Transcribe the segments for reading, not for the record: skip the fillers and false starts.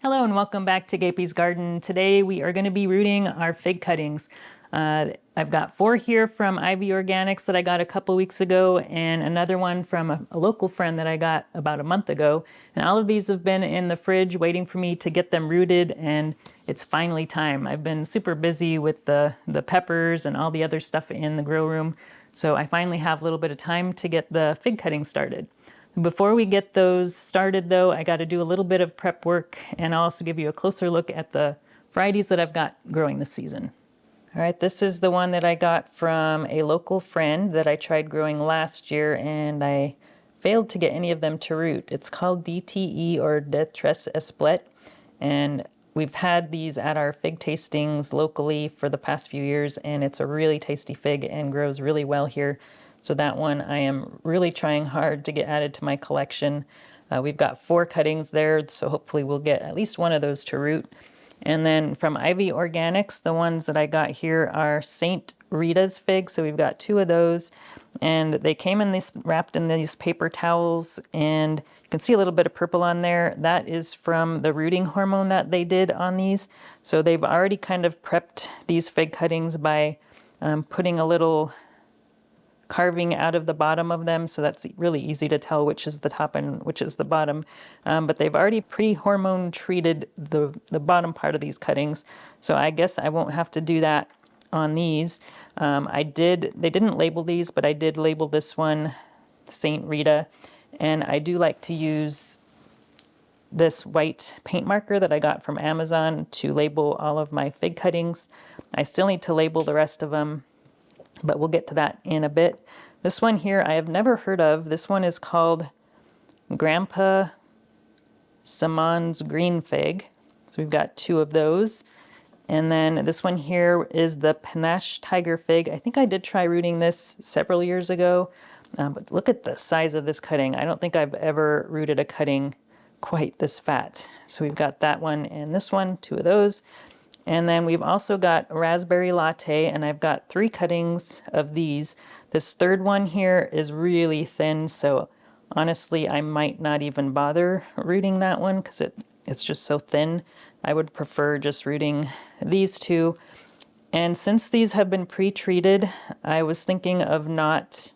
Hello and welcome back to Gapeys Garden. Today we are going to be rooting our fig cuttings. I've got 4 here from Ivy Organics that I got a couple weeks ago and another one from a local friend that I got about a month ago. And all of these have been in the fridge waiting for me to get them rooted, and it's finally time. I've been super busy with the peppers and all the other stuff in the grow room, so I finally have a little bit of time to get the fig cutting started. Before we get those started though, I got to do a little bit of prep work, and I'll also give you a closer look at the varieties that I've got growing this season. All right, this is the one that I got from a local friend that I tried growing last year, and I failed to get any of them to root. It's called DTE, or Détresse Espelette, and we've had these at our fig tastings locally for the past few years, and it's a really tasty fig and grows really well here. So that one I am really trying hard to get added to my collection. We've got 4 cuttings there, so hopefully we'll get at least one of those to root. And then from Ivy Organics, the ones that I got here are St. Rita's figs. So we've got 2 of those, and they came in these wrapped in these paper towels, and you can see a little bit of purple on there. That is from the rooting hormone that they did on these. So they've already kind of prepped these fig cuttings by putting a little carving out of the bottom of them, so that's really easy to tell which is the top and which is the bottom. But they've already pre-hormone treated the bottom part of these cuttings, so I guess I won't have to do that on these. They didn't label these, but I did label this one St. Rita, and I do like to use this white paint marker that I got from Amazon to label all of my fig cuttings. I still need to label the rest of them, but we'll get to that in a bit. This one here I have never heard of. This one is called Grandpa Simon's Green Fig. So we've got 2 of those. And then this one here is the Panache Tiger Fig. I think I did try rooting this several years ago, but look at the size of this cutting. I don't think I've ever rooted a cutting quite this fat. So we've got that one and this one, 2 of those. And then we've also got Raspberry Latte, and I've got 3 cuttings of these. This third one here is really thin, so honestly I might not even bother rooting that one because it's just so thin. I would prefer just rooting these 2. And since these have been pre-treated, I was thinking of not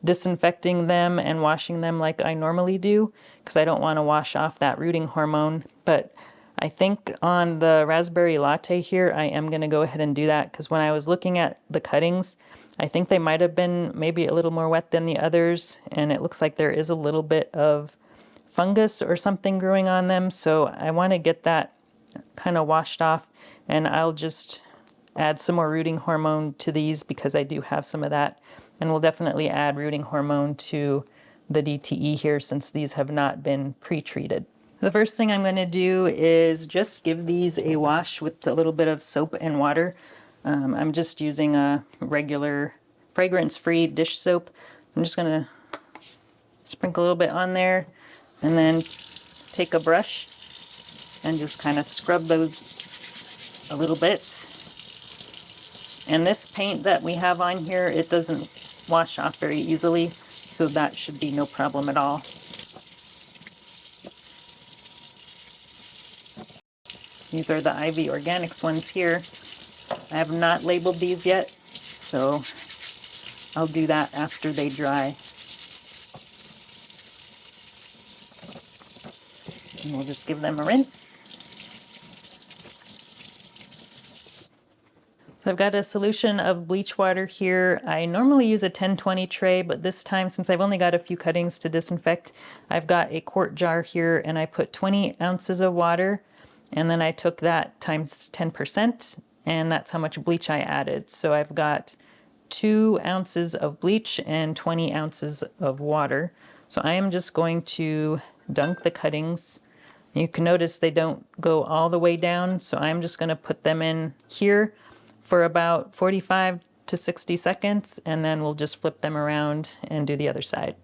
disinfecting them and washing them like I normally do, because I don't want to wash off that rooting hormone. But I think on the Raspberry Latte here, I am going to go ahead and do that, because when I was looking at the cuttings, I think they might have been maybe a little more wet than the others, and it looks like there is a little bit of fungus or something growing on them, so I want to get that kind of washed off, and I'll just add some more rooting hormone to these because I do have some of that, and we'll definitely add rooting hormone to the DTE here since these have not been pre-treated. The first thing I'm going to do is just give these a wash with a little bit of soap and water. I'm just using a regular fragrance-free dish soap. I'm just going to sprinkle a little bit on there and then take a brush and just kind of scrub those a little bit. And this paint that we have on here, it doesn't wash off very easily, so that should be no problem at all. These are the Ivy Organics ones here. I have not labeled these yet, so I'll do that after they dry. And we'll just give them a rinse. So I've got a solution of bleach water here. I normally use a 10-20 tray, but this time, since I've only got a few cuttings to disinfect, I've got a quart jar here, and I put 20 ounces of water, and then I took that times 10%, and that's how much bleach I added. So I've got 2 ounces of bleach and 20 ounces of water. So I am just going to dunk the cuttings. You can notice they don't go all the way down, so I'm just going to put them in here for about 45 to 60 seconds, and then we'll just flip them around and do the other side.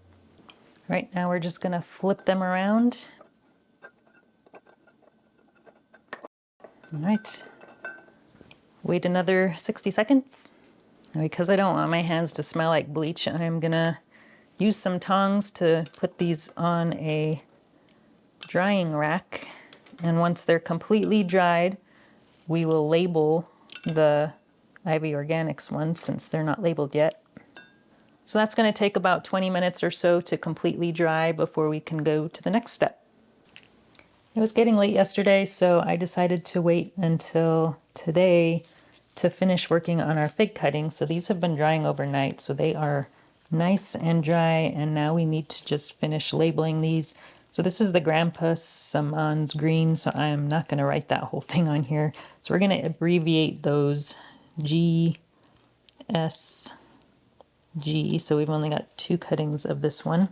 Right now we're just going to flip them around. All right, wait another 60 seconds. And because I don't want my hands to smell like bleach, I'm gonna use some tongs to put these on a drying rack And once they're completely dried, we will label the IV Organics ones since they're not labeled yet. So that's going to take about 20 minutes or so to completely dry before we can go to the next step. It was getting late yesterday, so I decided to wait until today to finish working on our fig cuttings. So these have been drying overnight, so they are nice and dry, and now we need to just finish labeling these. So this is the Grandpa Samans green, so I'm not going to write that whole thing on here. So we're going to abbreviate those G, S, G. So we've only got 2 cuttings of this one.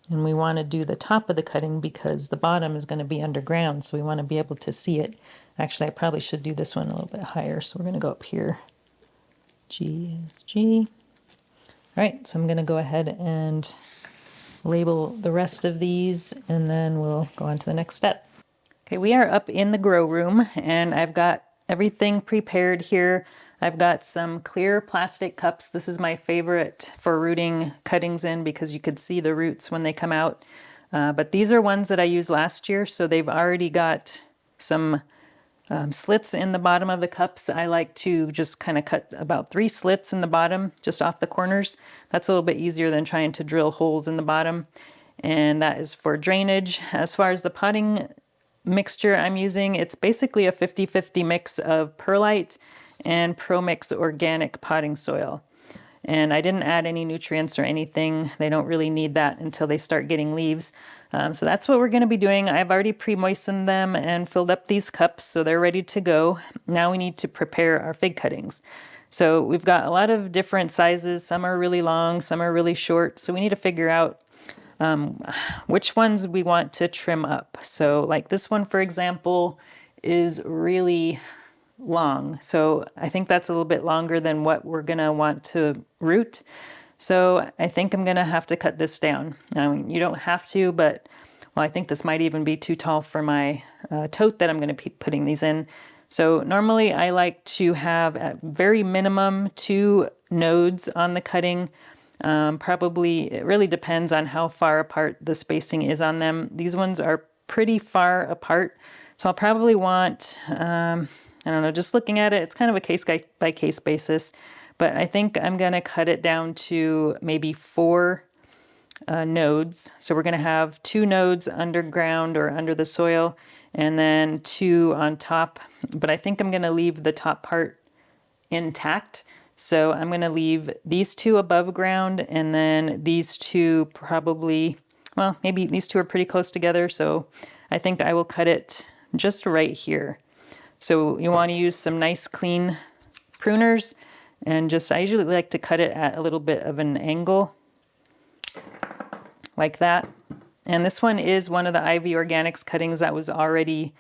And we want to do the top of the cutting because the bottom is going to be underground, so we want to be able to see it. Actually, I probably should do this one a little bit higher, so we're going to go up here. G is G. All right, so I'm going to go ahead and label the rest of these, and then we'll go on to the next step. Okay, we are up in the grow room, and I've got everything prepared here. I've got some clear plastic cups. This is my favorite for rooting cuttings in because you could see the roots when they come out. But these are ones that I used last year, so they've already got some slits in the bottom of the cups. I like to just kind of cut about 3 slits in the bottom, just off the corners. That's a little bit easier than trying to drill holes in the bottom. And that is for drainage. As far as the potting mixture I'm using, it's basically a 50-50 mix of perlite and ProMix organic potting soil. And I didn't add any nutrients or anything. They don't really need that until they start getting leaves. So that's what we're going to be doing. I've already pre-moistened them and filled up these cups, so they're ready to go. Now we need to prepare our fig cuttings. So we've got a lot of different sizes. Some are really long, some are really short. So we need to figure out which ones we want to trim up. So like this one, for example, is really long. So I think that's a little bit longer than what we're going to want to root. So I think I'm going to have to cut this down. Now, you don't have to, but well, I think this might even be too tall for my tote that I'm going to be putting these in. So normally I like to have at very minimum 2 nodes on the cutting. Probably, it really depends on how far apart the spacing is on them. These ones are pretty far apart. So I'll probably want, I don't know, just looking at it, it's kind of a case by case basis, but I think I'm going to cut it down to maybe 4 nodes. So we're going to have 2 nodes underground or under the soil, and then 2 on top. But I think I'm going to leave the top part intact. So I'm going to leave these 2 above ground, and then these 2 probably, well, maybe these 2 are pretty close together. So I think I will cut it just right here. So you want to use some nice clean pruners, and just, I usually like to cut it at a little bit of an angle like that. And this one is one of the IV Organics cuttings that was already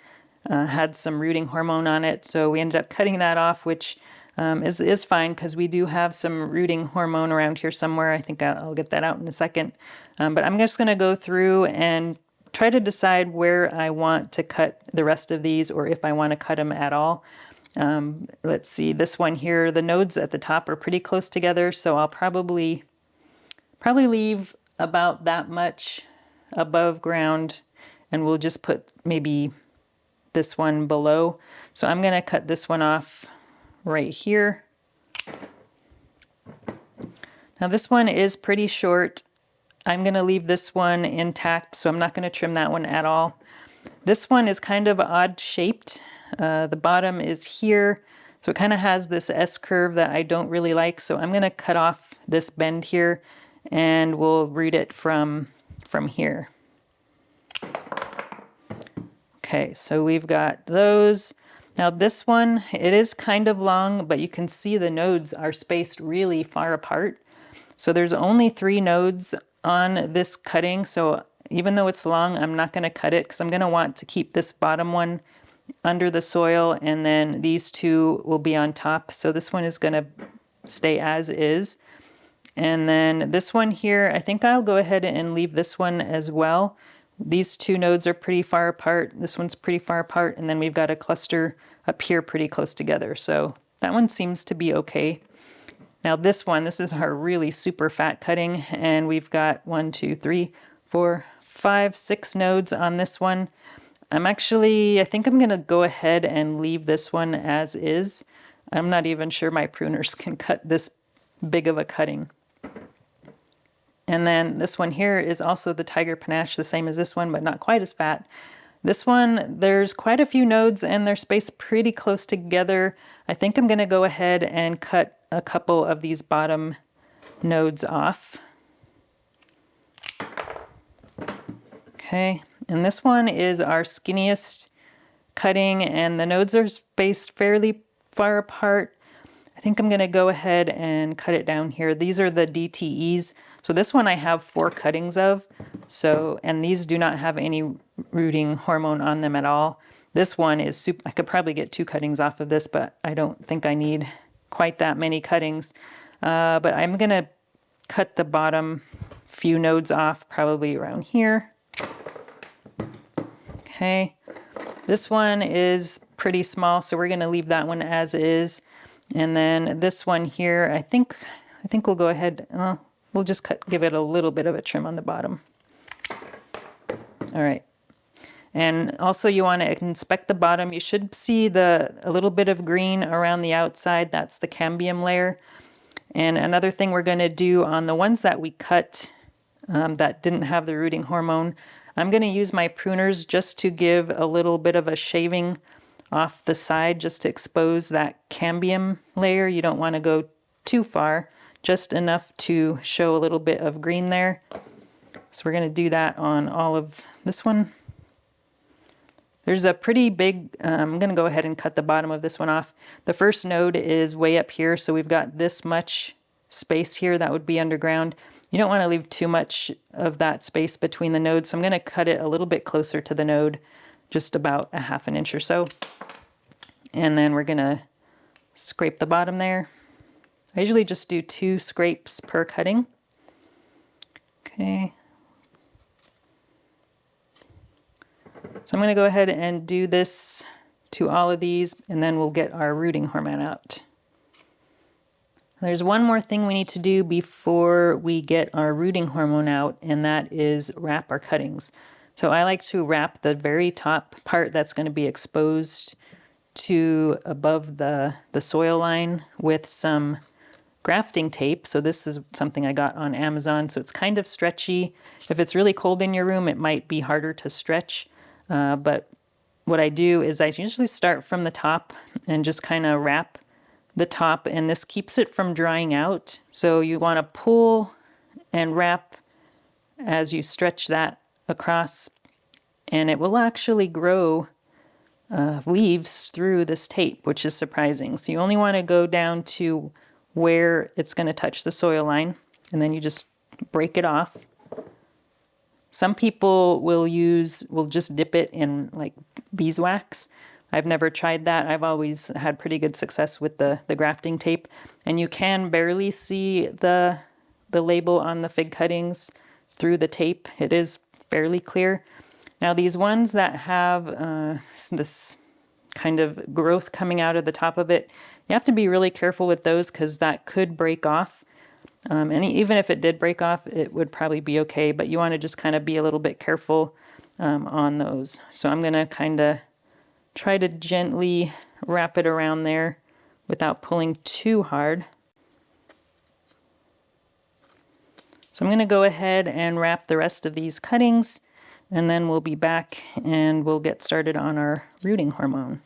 had some rooting hormone on it. So we ended up cutting that off, which is fine because we do have some rooting hormone around here somewhere. I think I'll get that out in a second. But I'm just going to go through and try to decide where I want to cut the rest of these, or if I want to cut them at all. Let's see, this one here, the nodes at the top are pretty close together, so I'll probably leave about that much above ground, and we'll just put maybe this one below. So I'm going to cut this one off right here. Now this one is pretty short. I'm going to leave this one intact, so I'm not going to trim that one at all. This one is kind of odd shaped. The bottom is here, so it kind of has this S curve that I don't really like. So I'm going to cut off this bend here, and we'll root it from here. Okay, so we've got those. Now this one, it is kind of long, but you can see the nodes are spaced really far apart. So there's only 3 nodes on this cutting, so even though it's long, I'm not going to cut it because I'm going to want to keep this bottom one under the soil, and then these 2 will be on top. So this one is going to stay as is. And then this one here, I think I'll go ahead and leave this one as well. These 2 nodes are pretty far apart. This one's pretty far apart, and then we've got a cluster up here pretty close together. So that one seems to be okay. Now this one, this is our really super fat cutting, and we've got 1, 2, 3, 4, 5, 6 nodes on this one. I think I'm gonna go ahead and leave this one as is. I'm not even sure my pruners can cut this big of a cutting. And then this one here is also the Tiger Panache, the same as this one, but not quite as fat. This one, there's quite a few nodes and they're spaced pretty close together. I think I'm gonna go ahead and cut a couple of these bottom nodes off. Okay, and this one is our skinniest cutting and the nodes are spaced fairly far apart. I think I'm gonna go ahead and cut it down here. These are the DTEs. So this one I have 4 cuttings of. And these do not have any rooting hormone on them at all. This one is super, I could probably get 2 cuttings off of this, but I don't think I need quite that many cuttings. But I'm gonna cut the bottom few nodes off, probably around here. Okay, this one is pretty small, so we're gonna leave that one as is. And then this one here, I think we'll go ahead, we'll just give it a little bit of a trim on the bottom. All right. And also you want to inspect the bottom. You should see a little bit of green around the outside. That's the cambium layer. And another thing we're going to do on the ones that we cut that didn't have the rooting hormone, I'm going to use my pruners just to give a little bit of a shaving off the side just to expose that cambium layer. You don't want to go too far, just enough to show a little bit of green there. So we're going to do that on all of this one. There's a pretty big, I'm going to go ahead and cut the bottom of this one off. The first node is way up here, so we've got this much space here that would be underground. You don't want to leave too much of that space between the nodes, so I'm going to cut it a little bit closer to the node, just about 1/2 inch or so. And then we're going to scrape the bottom there. I usually just do 2 scrapes per cutting. Okay. So I'm going to go ahead and do this to all of these, and then we'll get our rooting hormone out. There's one more thing we need to do before we get our rooting hormone out, and that is wrap our cuttings. So I like to wrap the very top part that's going to be exposed to above the soil line with some grafting tape. So this is something I got on Amazon, so it's kind of stretchy. If it's really cold in your room, it might be harder to stretch. But what I do is I usually start from the top and just kind of wrap the top, and this keeps it from drying out. So you want to pull and wrap as you stretch that across, and it will actually grow leaves through this tape, which is surprising. So you only want to go down to where it's going to touch the soil line, and then you just break it off. Some people will just dip it in like beeswax. I've never tried that. I've always had pretty good success with the grafting tape, and you can barely see the label on the fig cuttings through the tape. It is fairly clear. Now these ones that have this kind of growth coming out of the top of it, you have to be really careful with those because that could break off. And even if it did break off, it would probably be okay, but you want to just kind of be a little bit careful on those. So I'm going to kind of try to gently wrap it around there without pulling too hard. So I'm going to go ahead and wrap the rest of these cuttings, and then we'll be back and we'll get started on our rooting hormone.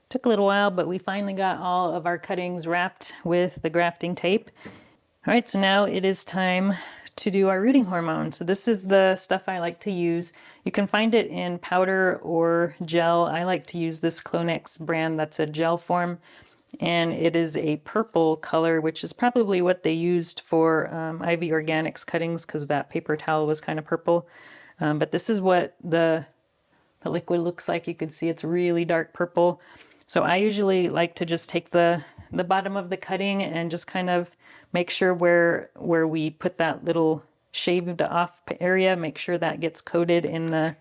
Took a little while, but we finally got all of our cuttings wrapped with the grafting tape. All right, so now it is time to do our rooting hormone. So this is the stuff I like to use. You can find it in powder or gel. I like to use this Clonex brand that's a gel form, and it is a purple color, which is probably what they used for IV Organics cuttings because that paper towel was kind of purple. But this is what the liquid looks like. You can see it's really dark purple. So I usually like to just take the bottom of the cutting and just kind of make sure where we put that little shaved off area, make sure that gets coated in the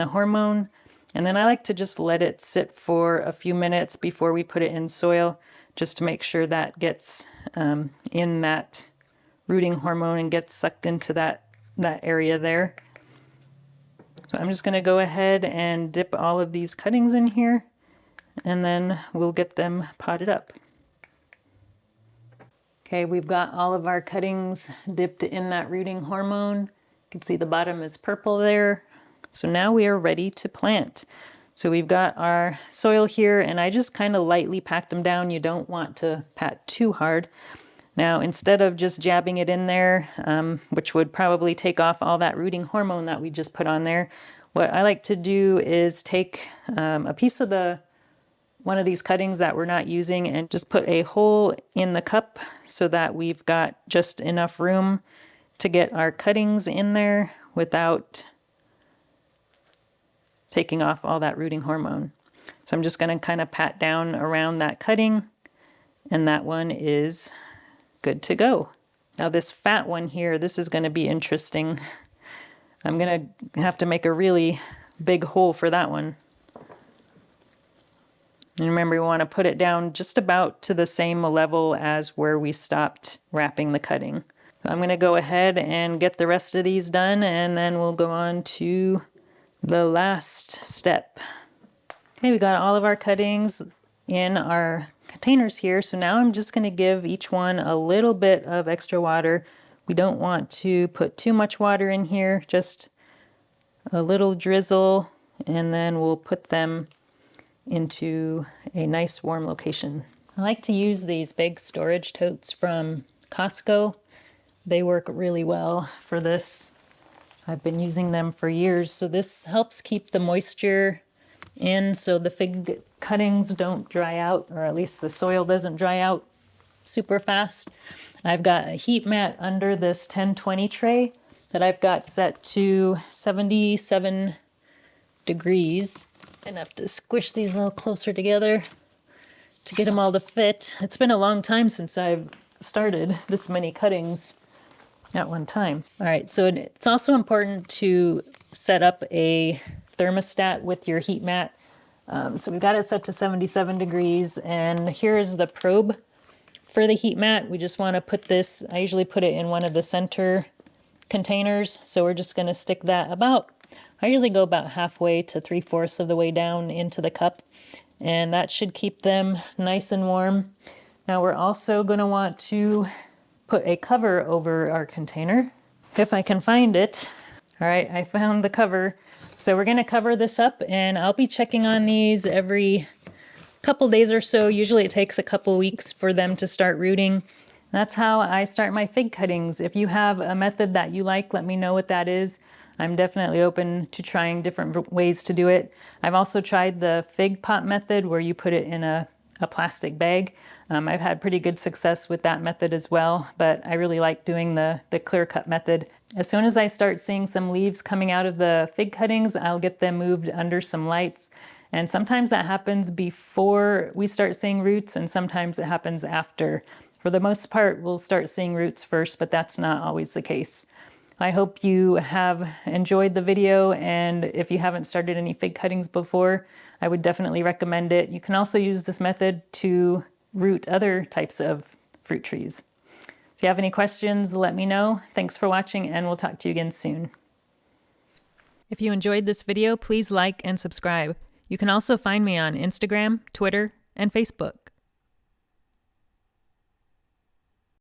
hormone. And then I like to just let it sit for a few minutes before we put it in soil, just to make sure that gets in that rooting hormone and gets sucked into that area there. So I'm just going to go ahead and dip all of these cuttings in here, and then we'll get them potted up. Okay, we've got all of our cuttings dipped in that rooting hormone. You can see the bottom is purple there. So now we are ready to plant. So we've got our soil here, and I just kind of lightly packed them down. You don't want to pat too hard. Now, instead of just jabbing it in there, which would probably take off all that rooting hormone that we just put on there, what I like to do is take a piece of one of these cuttings that we're not using and just put a hole in the cup so that we've got just enough room to get our cuttings in there without taking off all that rooting hormone. So I'm just going to kind of pat down around that cutting, and that one is good to go. Now this fat one here, this is going to be interesting. I'm going to have to make a really big hole for that one. And remember, we want to put it down just about to the same level as where we stopped wrapping the cutting. So I'm going to go ahead and get the rest of these done, and then we'll go on to the last step. Okay, we got all of our cuttings in our containers here. So now I'm just going to give each one a little bit of extra water. We don't want to put too much water in here, just a little drizzle, and then we'll put them into a nice warm location. I like to use these big storage totes from Costco. They work really well for this. I've been using them for years. So this helps keep the moisture in so the fig cuttings don't dry out, or at least the soil doesn't dry out super fast. I've got a heat mat under this 1020 tray that I've got set to 77 degrees. Enough to squish these a little closer together to get them all to fit. It's been a long time since I've started this many cuttings at one time. All right, so it's also important to set up a thermostat with your heat mat. So we've got it set to 77 degrees, and here's the probe for the heat mat. We just want to put this, I usually put it in one of the center containers, so we're just going to stick that I usually go about halfway to 3/4 of the way down into the cup, and that should keep them nice and warm. Now we're also going to want to put a cover over our container, if I can find it. All right, I found the cover. So we're going to cover this up, and I'll be checking on these every couple days or so. Usually it takes a couple weeks for them to start rooting. That's how I start my fig cuttings. If you have a method that you like, let me know what that is. I'm definitely open to trying different ways to do it. I've also tried the fig pot method where you put it in a plastic bag. I've had pretty good success with that method as well, but I really like doing the clear cut method. As soon as I start seeing some leaves coming out of the fig cuttings, I'll get them moved under some lights. And sometimes that happens before we start seeing roots, and sometimes it happens after. For the most part, we'll start seeing roots first, but that's not always the case. I hope you have enjoyed the video, and if you haven't started any fig cuttings before, I would definitely recommend it. You can also use this method to root other types of fruit trees. If you have any questions, let me know. Thanks for watching, and we'll talk to you again soon. If you enjoyed this video, please like and subscribe. You can also find me on Instagram, Twitter, and Facebook.